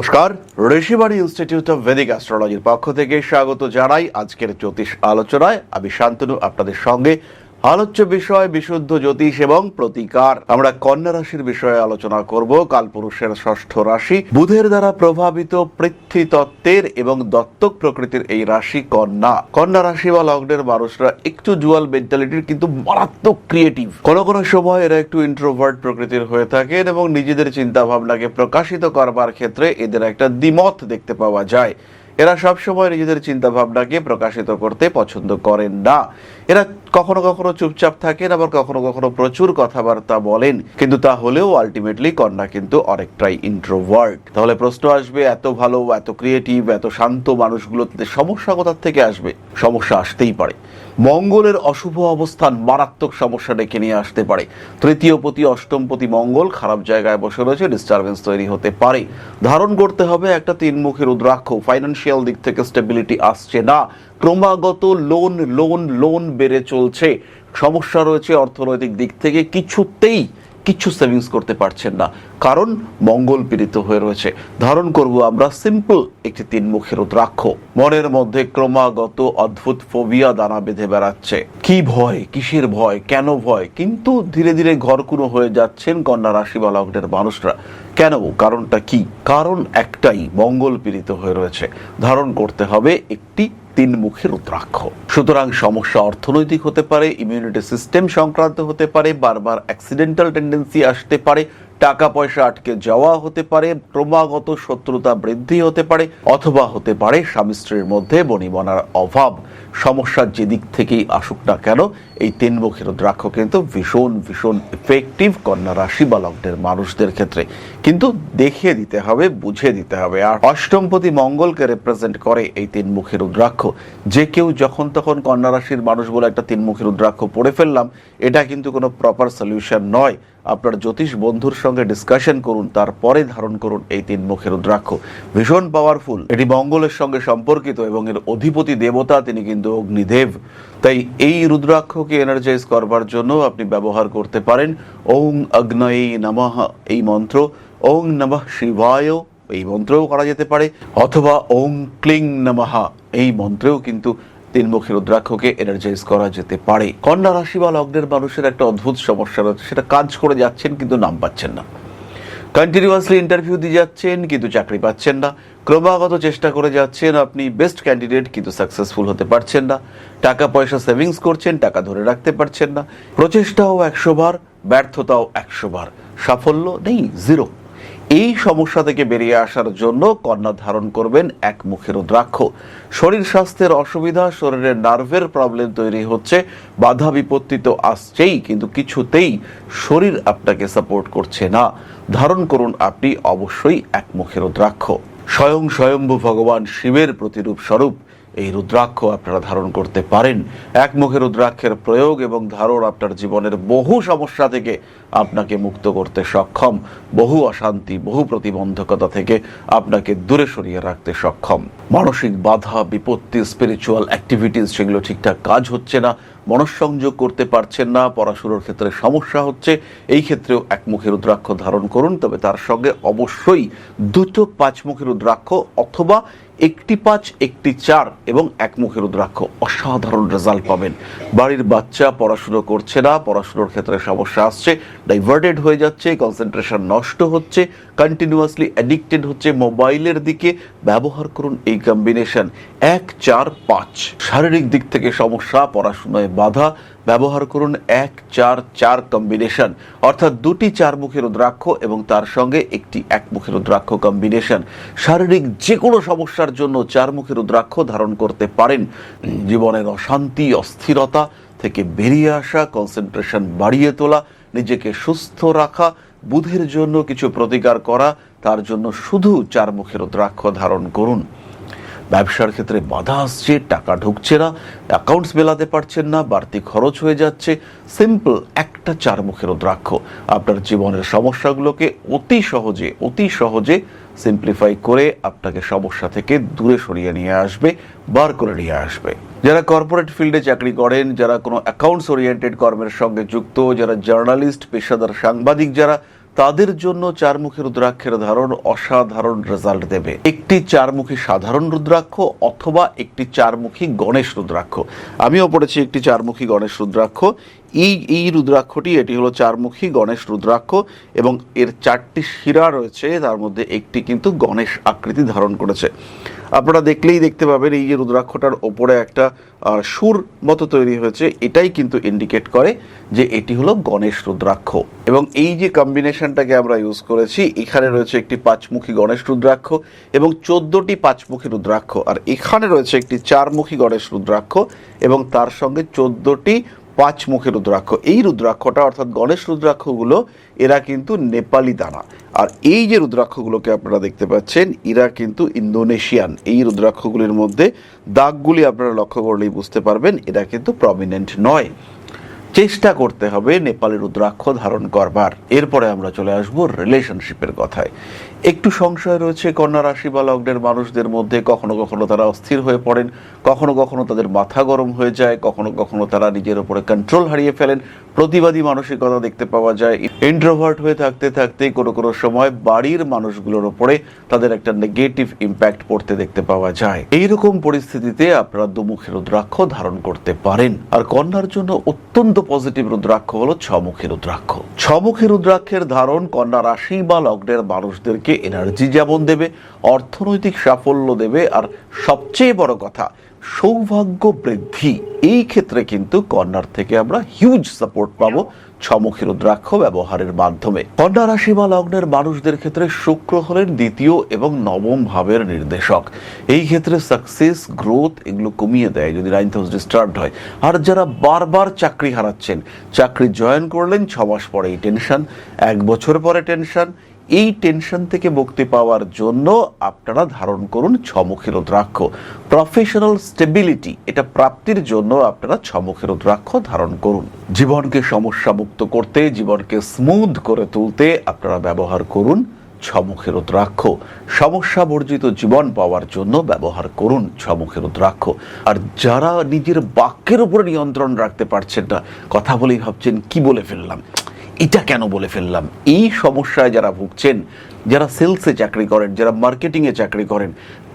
নমস্কার, Rishibani institute of Vedic অ্যাস্ট্রোলজির পক্ষ থেকে স্বাগত জানাই আজকের জ্যোতিষ আলোচনায়। আমি শান্তনু আপনাদের সঙ্গে। আলোচ্য বিষয় বিশুদ্ধ জ্যোতিষ এবং প্রতিকার। আমরা কন্যা রাশির বিষয়ে আলোচনা করব। কালপুরুষের ষষ্ঠ রাশি, বুধের দ্বারা প্রভাবিত পৃথ্বীতত্ত্বের এবং দত্তক প্রকৃতির এই রাশি কন্যা। কন্যা রাশি বা লগ্নের মানুষরা একটু জুয়াল মেন্টালিটির কিন্তু মারাত্মক ক্রিয়েটিভ। কোনো কোনো সময় এরা একটু ইন্ট্রোভার্ট প্রকৃতির হয়ে থাকেন এবং নিজেদের চিন্তা ভাবনাকে প্রকাশিত করবার ক্ষেত্রে এদের একটা দ্বিমত দেখতে পাওয়া যায়। এরা সবসময় নিজেদের চিন্তা ভাবনাকে প্রকাশিত করতে পছন্দ করেন না। এরা কখনো কখনো চুপচাপ থাকেন, আবার কখনো কখনো প্রচুর কথাবার্তা বলেন, কিন্তু তা হলেও আলটিমেটলি কন্যা কিন্তু অনেকটাই ইন্ট্রোভার্ট। তাহলে প্রশ্ন আসবে, এত ভালো, এত ক্রিয়েটিভ, এত শান্ত মানুষগুলোতে সমস্যা কোথা থেকে আসবে? সমস্যা আসতেই পারে। মঙ্গলের অশুভ অবস্থান মারাত্মক সমস্যা ডেকে নিয়ে আসতে পারে। তৃতীয়পতি অষ্টমপতি মঙ্গল খারাপ জায়গায় বসে রয়েছে, ডিস্টারবেন্স তৈরি হতে পারে। ধারণ করতে হবে একটা তিনমুখী রুদ্রাক্ষ। ফাইন্যান্সিয়াল দিক থেকে স্টেবিলিটি আসছে না, ক্রমাগত লোন বেড়ে চলছে, সমস্যা রয়েছে অর্থনৈতিক দিক থেকে, কিছু সেভিংস করতে পারছেন না, কারণ মঙ্গল পীড়িত হয়ে রয়েছে। ধারণ করব আমরা সিম্পল একটি তিনমুখী রুদ্রাক্ষ। মনের মধ্যে ক্রমাগত অদ্ভুত ফোবিয়া দানা বেঁধে বেড়াচ্ছে। কি ভয়, কিসের ভয়, কেন ভয়? কিন্তু ধীরে ধীরে ঘরকুনো হয়ে যাচ্ছেন কন্যা রাশি বা লগ্নের মানুষরা। কেন? কারণটা কি? কারণ একটাই, মঙ্গল পীড়িত হয়ে রয়েছে। ধারণ করতে হবে একটি তিনমুখী রুদ্রাক্ষ। সুতরাং সমস্যা অর্থনৈতিক হতে পারে, ইমিউনিটি সিস্টেম সংক্রান্ত হতে পারে, বারবার অ্যাক্সিডেন্টাল টেন্ডেন্সি আসতে পারে, টাকা পয়সা আটকে যাওয়া হতে পারে, ক্রমাগত শত্রুতা বৃদ্ধি হতে পারে, অথবা হতে পারে স্বামী স্ত্রীর মধ্যে বনিবনার অভাব। সমস্যার যে দিক থেকেই আসুক না কেন, এই তিনমুখী রুদ্রাক্ষ কিন্তু ভীষণ ইফেক্টিভ কন্যা রাশি বা লগ্নের মানুষদের ক্ষেত্রে। কিন্তু দেখিয়ে দিতে হবে, বুঝিয়ে দিতে হবে। আর অষ্টমপতি মঙ্গলকে রিপ্রেজেন্ট করে এই তিনমুখী রুদ্রাক্ষ। যে কেউ যখন তখন কন্যা রাশির মানুষ বলে একটা তিনমুখী রুদ্রাক্ষ পড়ে ফেললাম, এটা কিন্তু কোনো প্রপার সলিউশন নয়। আপনার জ্যোতিষ বন্ধুর সঙ্গে ডিসকাশন করুন, তারপরে ধারণ করুন এই তিনমুখী রুদ্রাক্ষ। ভীষণ পাওয়ারফুল, এটি মঙ্গলের সঙ্গে সম্পর্কিত এবং এর অধিপতি দেবতা তিনি কিন্তু অগ্নিদেব। তাই এই রুদ্রাক্ষকে এনার্জাইজ করবার জন্য আপনি ব্যবহার করতে পারেন ওং অগ্নয়ে নমঃ এই মন্ত্র, ওং নমঃ শিবায় এই মন্ত্রেও করা যেতে পারে, অথবা ওং ক্লিং নমঃ এই মন্ত্রেও কিন্তু তিনমুখী রুদ্রাক্ষকে এনার্জাইজ করা যেতে পারে। কন্যা রাশি বা লগ্নের মানুষের একটা অদ্ভুত সমস্যা রয়েছে, সেটা কাজ করে যাচ্ছেন কিন্তু নাম পাচ্ছেন না। কন্টিনিউয়াসলি ইন্টারভিউ দিয়ে যাচ্ছেন কিন্তু চাকরি পাচ্ছেন না। ক্রমাগত চেষ্টা করে যাচ্ছেন, আপনি বেস্ট ক্যান্ডিডেট কিন্তু সাকসেসফুল হতে পারছেন না। টাকা পয়সা সেভিংস করছেন, টাকা ধরে রাখতে পারছেন না। প্রচেষ্টাও 100 বার, ব্যর্থতাও 100 বার, সাফল্য নেই, জিরো। এই সমস্যা থেকে বেরিয়ে আসার জন্য কন্যা ধারণ করবেন একমুখী রুদ্রাক্ষ। শরীর স্বাস্থ্যের অসুবিধা, শরীরের নার্ভের প্রবলেম তৈরি হচ্ছে, বাধা বিপত্তি তো আসছেই, কিন্তু কিছুতেই শরীর আপনাকে সাপোর্ট করছে না। ধারণ করুন আপনি অবশ্যই একমুখী রুদ্রাক্ষ। স্বয়ম্ভু ভগবান শিবের প্রতিরূপ স্বরূপ এই রুদ্রাক্ষ আপনারা ধারণ করতে পারেন। একমুখী রুদ্রাক্ষের প্রয়োগ এবং ধারণ আপনার জীবনের বহু সমস্যা থেকে আপনাকে মুক্ত করতে সক্ষম, বহু অশান্তি, বহু প্রতিবন্ধকতা থেকে আপনাকে দূরে সরিয়ে রাখতে সক্ষম। মানসিক বাধা বিপত্তি, স্পিরিচুয়াল অ্যাক্টিভিটিস সেগুলো ঠিকঠাক কাজ হচ্ছে না, মনঃসংযোগ করতে পারছেন না, পড়াশোনার ক্ষেত্রে সমস্যা হচ্ছে, এই ক্ষেত্রেও একমুখী রুদ্রাক্ষ ধারণ করুন। তবে তার সঙ্গে অবশ্যই দুটো পাঁচমুখী রুদ্রাক্ষ অথবা একটি 5 একটি 4 এবং একমুখী রুদ্রাক্ষ, অসাধারণ রেজাল্ট পাবেন। বাড়ির বাচ্চা পড়াশুনো করছে না, পড়াশুনোর ক্ষেত্রে সমস্যা আসছে, ডাইভার্টেড হয়ে যাচ্ছে, কনসেন্ট্রেশন নষ্ট হচ্ছে, কন্টিনিউয়াসলি অ্যাডিক্টেড হচ্ছে মোবাইলের দিকে, ব্যবহার করুন এই কম্বিনেশন 1 4 5। শারীরিক দিক থেকে সমস্যা, পড়াশোনায় বাধা, ব্যবহার করুন 1 4 4 কম্বিনেশন, অর্থাৎ দুটি চারমুখী রুদ্রাক্ষ এবং তার সঙ্গে একটি একমুখী রুদ্রাক্ষ কম্বিনেশন। শারীরিক যে কোনো সমস্যার জন্য চারমুখী রুদ্রাক্ষ ধারণ করতে পারেন। জীবনের অশান্তি অস্থিরতা থেকে বেরিয়ে আসা, কনসেন্ট্রেশন বাড়িয়ে তোলা, নিজেকে সুস্থ রাখা, বুধের জন্য কিছু প্রতিকার করা, তার জন্য শুধু চারমুখী রুদ্রাক্ষ ধারণ করুন। ব্যবসার ক্ষেত্রে বাধা আসছে, টাকা ঢুকছে না, অ্যাকাউন্টস মেলাতে পারছেন না, বাড়তি খরচ হয়ে যাচ্ছে, সিম্পল একটা চারমুখী রুদ্রাক্ষ আপনার জীবনের সমস্যাগুলোকে অতি সহজে সিম্পলিফাই করে আপনাকে সমস্যা থেকে দূরে সরিয়ে নিয়ে আসবে, বার করে নিয়ে আসবে। যারা কর্পোরেট ফিল্ডে চাকরি করেন, যারা কোনো অ্যাকাউন্টস ওরিয়েন্টেড কর্মের সঙ্গে যুক্ত, যারা জার্নালিস্ট, পেশাদার সাংবাদিক, যারা তাদের জন্য চারমুখী রুদ্রাক্ষের ধারণ অসাধারণ রেজাল্ট দেবে। একটি চারমুখী সাধারণ রুদ্রাক্ষ অথবা একটি চারমুখী গণেশ রুদ্রাক্ষ। আমিও পড়েছি একটি চারমুখী গণেশ রুদ্রাক্ষ। এই রুদ্রাক্ষটি, এটি হলো চারমুখী গণেশ রুদ্রাক্ষ এবং এর 4টি শিরা রয়েছে, তার মধ্যে একটি কিন্তু গণেশ আকৃতি ধারণ করেছে। আপনারা দেখলেই দেখতে পাবেন এই যে রুদ্রাক্ষটার ওপরে একটা সুর মতো তৈরি হয়েছে, এটাই কিন্তু ইন্ডিকেট করে যে এটি হলো গণেশ রুদ্রাক্ষ। এবং এই যে কম্বিনেশনটাকে আমরা ইউজ করেছি, এখানে রয়েছে একটি 5মুখী গণেশ রুদ্রাক্ষ এবং 14টি 5মুখী রুদ্রাক্ষ, আর এখানে রয়েছে একটি 4মুখী গণেশ রুদ্রাক্ষ এবং তার সঙ্গে 14টি 5মুখী রুদ্রাক্ষ। এই রুদ্রাক্ষটা অর্থাৎ গণেশ রুদ্রাক্ষগুলো এরা কিন্তু নেপালি দানা, আর এই যে রুদ্রাক্ষগুলোকে আপনারা দেখতে পাচ্ছেন এরা কিন্তু ইন্দোনেশিয়ান। এই রুদ্রাক্ষগুলির মধ্যে দাগগুলি আপনারা লক্ষ্য করলেই বুঝতে পারবেন এরা কিন্তু প্রমিনেন্ট নয়। চেষ্টা করতে হবে নেপালি রুদ্রাক্ষ ধারণ করবার। এরপরে আমরা চলে আসবো রিলেশনশিপের কথায়। একটু সংশয় রয়েছে কন্যা রাশি বা লগ্নের মানুষদের মধ্যে। কখনো কখনো তারা অস্থির হয়ে পড়েন, কখনো কখনো তাদের মাথা গরম হয়ে যায়, কখনো কখনো তারা নিজের উপরে কন্ট্রোল হারিয়ে ফেলেন, প্রতিবাদী মানসিকতা দেখতে পাওয়া যায়। ইন্ট্রোভার্ট হয়ে থাকতে থাকতে কোনো কোনো সময় বাড়ির মানুষগুলোর উপরে তাদের একটা নেগেটিভ ইম্প্যাক্ট পড়তে দেখতে পাওয়া যায়। এইরকম পরিস্থিতিতে আপনারা দুমুখী রুদ্রাক্ষ ধারণ করতে পারেন। আর কন্যার জন্য অত্যন্ত পজিটিভ রুদ্রাক্ষ হলো 6মুখী রুদ্রাক্ষ। 6মুখী রুদ্রাক্ষের ধারণ কন্যা রাশি বা লগ্নের মানুষদেরকে এনার্জি যেমন দেবে, অর্থনৈতিক সাফল্য দেবে, আর সবচেয়ে বড় কথা সৌভাগ্য বৃদ্ধি। এই ক্ষেত্রে কিন্তু কন্যার থেকে আমরা হিউজ সাপোর্ট পাবো 6মুখী রুদ্রাক্ষ ব্যবহারের মাধ্যমে। কন্যা রাশি বা লগ্নের মানুষদের ক্ষেত্রে শুক্র হলেন 2য় এবং 9ম ভাবের নির্দেশক। এই ক্ষেত্রে সাকসেস, গ্রোথ এগুলো কমিয়ে দেয় যদি 9th হাউস ডিস্টার্বড হয়। আর যারা বারবার চাকরি হারাচ্ছেন, চাকরি জয়েন করলেন 6 মাস পরেই টেনশন, 1 বছর পরে টেনশন, এই টেনশন থেকে মুক্তি পাওয়ার জন্য আপনারা ধারণ করুন 6মুখী রুদ্রাক্ষ। প্রফেশনাল স্টেবিলিটি এটা প্রাপ্তির জন্য আপনারা 6মুখী রুদ্রাক্ষ ধারণ করুন। জীবনকে সমস্যা মুক্ত করতে, জীবনকে স্মুথ করে তুলতে আপনারা ব্যবহার করুন 6মুখী রুদ্রাক্ষ। সমস্যা বর্জিত জীবন পাওয়ার জন্য ব্যবহার করুন 6মুখী রুদ্রাক্ষ। আর যারা নিজের বাক্যের উপরে নিয়ন্ত্রণ রাখতে পারছেন না, কথা বলেই ভাবছেন কি বলে ফেললাম, এটা কেন বলে ফেললাম, এই সমস্যায় যারা ভুগছেন, যারা সেলসে চাকরি করেন, যারা মার্কেটিংয়ে চাকরি করেন,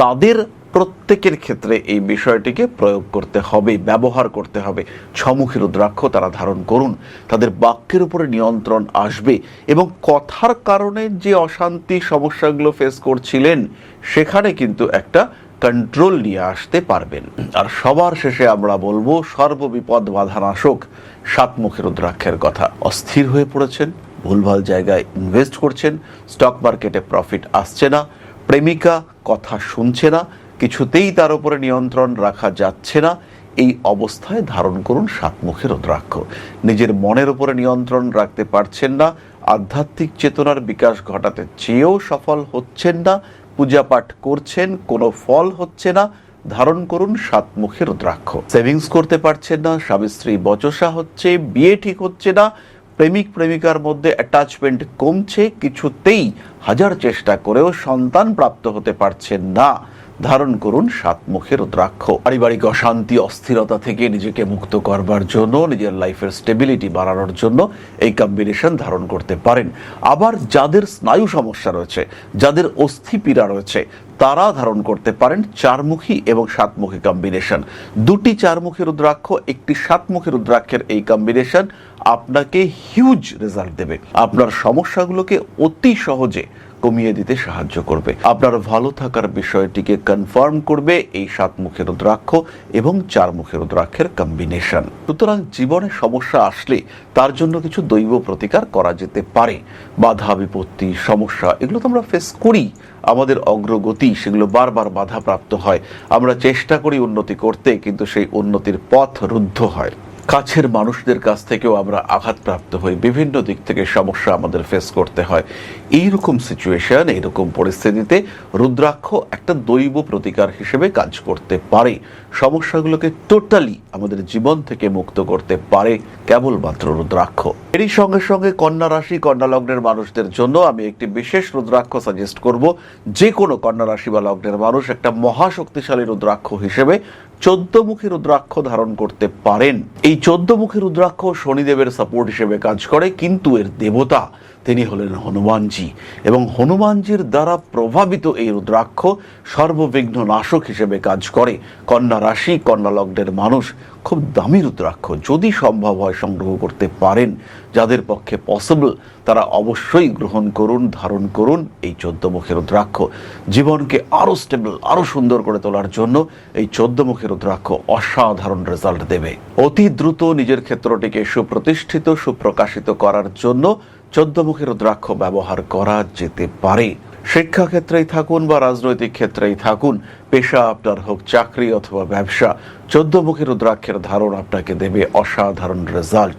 তাদের প্রত্যেকের ক্ষেত্রে এই বিষয়টিকে প্রয়োগ করতে হবে, ব্যবহার করতে হবে। 6মুখী রুদ্রাক্ষ তারা ধারণ করুন, তাদের বাক্যের উপরে নিয়ন্ত্রণ আসবে এবং কথার কারণে যে অশান্তি সমস্যাগুলো ফেস করছিলেন সেখানে কিন্তু একটা কন্ট্রোল নিয়ে আসতে পারবেন। আর সবার শেষে আমরা বলবো সর্ববিপদ বাধানাশক 7মুখী রুদ্রাক্ষের কথা। অস্থির হয়ে পড়েছেন, ভুলভাল জায়গায় ইনভেস্ট করছেন, স্টক মার্কেটে প্রফিট আসছে না, প্রেমিকা কথা শুনছে না, কিছুতেই তার উপরে নিয়ন্ত্রণ রাখা যাচ্ছে না, এই অবস্থায় ধারণ করুন 7মুখী রুদ্রাক্ষ। নিজের মনের উপরে নিয়ন্ত্রণ রাখতে পারছেন না, আধ্যাত্মিক চেতনার বিকাশ ঘটাতে চেয়েও সফল হচ্ছেন না, পূজা পাঠ করছেন কোনো ফল হচ্ছে না, ধারণ করুন 7মুখী রুদ্রাক্ষ। সেভিংস করতে পারছেন না, স্বামী স্ত্রী বচসা হচ্ছে, বিয়ে ঠিক হচ্ছে না, প্রেমিক প্রেমিকার মধ্যে অ্যাটাচমেন্ট কমছে, কিছুতেই হাজার চেষ্টা করেও সন্তান প্রাপ্ত হতে পারছেন না, ধারণ করুন 7মুখী রুদ্রাক্ষ। পারিবারিক অশান্তি অস্থিরতা থেকে নিজেকে মুক্ত করবার জন্য, নিজের লাইফের স্টেবিলিটি বাড়ানোর জন্য এই কম্বিনেশন ধারণ করতে পারেন। আবার যাদের স্নায়ু সমস্যা রয়েছে, যাদের অস্থিপীড়া রয়েছে, তারা ধারণ করতে পারেন 4মুখী এবং 7মুখী কম্বিনেশন। 2টি 4মুখী রুদ্রাক্ষ, একটি 7মুখী রুদ্রাক্ষের এই কম্বিনেশন আপনাকে হিউজ রেজাল্ট দেবে। আপনার সমস্যাগুলোকে অতি সহজে কমিয়ে দিতে সাহায্য করবে, আপনার ভালো থাকার বিষয়টিকে কনফার্ম করবে এই 7মুখী রুদ্রাক্ষ এবং 4মুখী রুদ্রাক্ষের কম্বিনেশন। সুতরাং জীবনে সমস্যা আসলে তার জন্য কিছু দৈব প্রতিকার করা যেতে পারে। বাধা বিপত্তি সমস্যা এগুলো তো আমরা ফেস করি, আমাদের অগ্রগতি সেগুলো বারবার বাধাপ্রাপ্ত হয়, আমরা চেষ্টা করি উন্নতি করতে, কিন্তু সেই উন্নতির পথ রুদ্ধ হয়। কাছের মানুষদের কাছ থেকেও আমরা আঘাতপ্রাপ্ত হই, বিভিন্ন দিক থেকে সমস্যা আমাদের ফেস করতে হয়। এইরকম সিচুয়েশন, এইরকম পরিস্থিতিতে রুদ্রাক্ষ একটা দৈব প্রতিকার হিসেবে কাজ করতে পারে, সমস্যাগুলোকে টোটালি আমাদের জীবন থেকে মুক্ত করতে পারে কেবলমাত্র রুদ্রাক্ষ। এরই সঙ্গে সঙ্গে কন্যা রাশি কন্যা লগ্নের মানুষদের জন্য আমি একটি বিশেষ রুদ্রাক্ষ সাজেস্ট করব। যে কোনো কন্যা রাশি বা লগ্নের মানুষ একটা মহাশক্তিশালী রুদ্রাক্ষ হিসেবে 14মুখী রুদ্রাক্ষ ধারণ করতে পারেন। এই 14মুখী রুদ্রাক্ষ শনিদেবের সাপোর্ট হিসেবে কাজ করে, কিন্তু এর দেবতা তিনি হলেন হনুমানজি, এবং হনুমানজির দ্বারা প্রভাবিত এই রুদ্রাক্ষ সর্ববিঘ্ন নাশক হিসেবে কাজ করে। কন্যা রাশি, কন্যা লগ্নের মানুষ খুব দামি রুদ্রাক্ষ, যদি সম্ভব হয় সংগ্রহ করতে পারেন, যাদের পক্ষে পসিবল তারা অবশ্যই গ্রহণ করুন, ধারণ করুন এই 14 মুখের রুদ্রাক্ষ। জীবনকে আরো স্টেবল, আরো সুন্দর করে তোলার জন্য এই 14 মুখের রুদ্রাক্ষ অসাধারণ রেজাল্ট দেবে। অতি দ্রুত নিজের ক্ষেত্রটিকে সুপ্রতিষ্ঠিত, সুপ্রকাশিত করার জন্য 14 মুখের রুদ্রাক্ষ ব্যবহার করা যেতে পারে। শিক্ষাক্ষেত্রেই থাকুন বা রাজনৈতিক ক্ষেত্রেই থাকুন, পেশা আপনার হোক চাকরি অথবা ব্যবসা, 14 মুখের রুদ্রাক্ষের ধারণ আপনাকে দেবে অসাধারণ রেজাল্ট।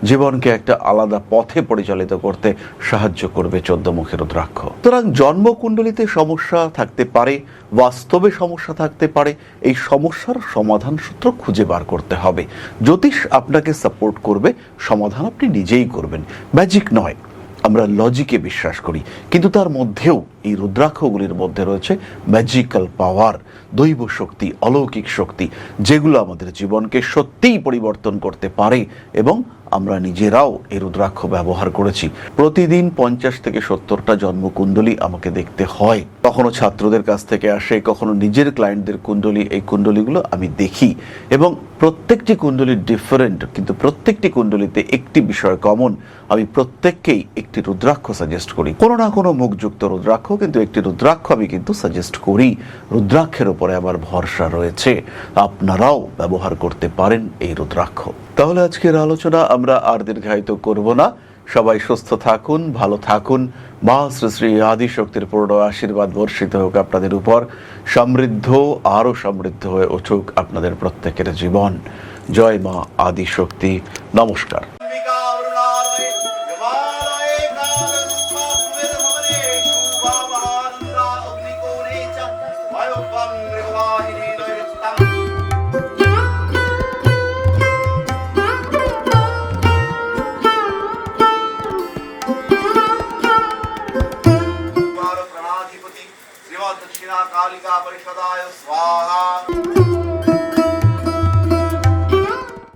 জীবনকে একটা আলাদা পথে পরিচালিত করতে সাহায্য করবে 14 মুখের রুদ্রাক্ষ। সুতরাং জন্মকুণ্ডলিতে সমস্যা থাকতে পারে, বাস্তবে সমস্যা থাকতে পারে, এই সমস্যার সমাধান সূত্র খুঁজে বার করতে হবে। জ্যোতিষ আপনাকে সাপোর্ট করবে, সমাধান আপনি নিজেই করবেন। ম্যাজিক নয়, আমরা লজিকে বিশ্বাস করি, কিন্তু তার মধ্যেও এই রুদ্রাক্ষগুলির মধ্যে রয়েছে ম্যাজিক্যাল পাওয়ার, দৈব শক্তি, অলৌকিক শক্তি, যেগুলো আমাদের জীবনকে সত্যিই পরিবর্তন করতে পারে। এবং আমরা নিজেরাও এই রুদ্রাক্ষ ব্যবহার করেছি। প্রতিদিন 50 থেকে 70টা জন্মকুণ্ডলী আমাকে দেখতে হয়। কখনো ছাত্রদের কাছ থেকে আসে, কখনো নিজের ক্লায়েন্টদের কুণ্ডলী। এই কুণ্ডলীগুলো আমি দেখি এবং প্রত্যেকটি কুণ্ডলী ডিফারেন্ট, কিন্তু প্রত্যেকটি কুণ্ডলীতে একটি বিষয় কমন। আমি প্রত্যেককেই একটি রুদ্রাক্ষ সাজেস্ট করি, কোনো না কোনো মুখযুক্ত রুদ্রাক্ষ, কিন্তু একটি রুদ্রাক্ষ আমি কিন্তু সাজেস্ট করি। রুদ্রাক্ষের উপরে আমার ভরসা রয়েছে, আপনারাও ব্যবহার করতে পারেন এই রুদ্রাক্ষ। তাহলে আজকের আলোচনা আমরা আর দীর্ঘায়িত করব না। সবাই সুস্থ থাকুন, ভালো থাকুন। মা শ্রী শ্রী আদিশক্তির পূর্ণ আশীর্বাদ বর্ষিত হোক আপনাদের উপর। সমৃদ্ধ, আরো সমৃদ্ধ হয়ে উঠুক আপনাদের প্রত্যেকের জীবন। জয় মা আদিশক্তি। নমস্কার। दक्षिणा कालिका परिषदाय स्वाहा।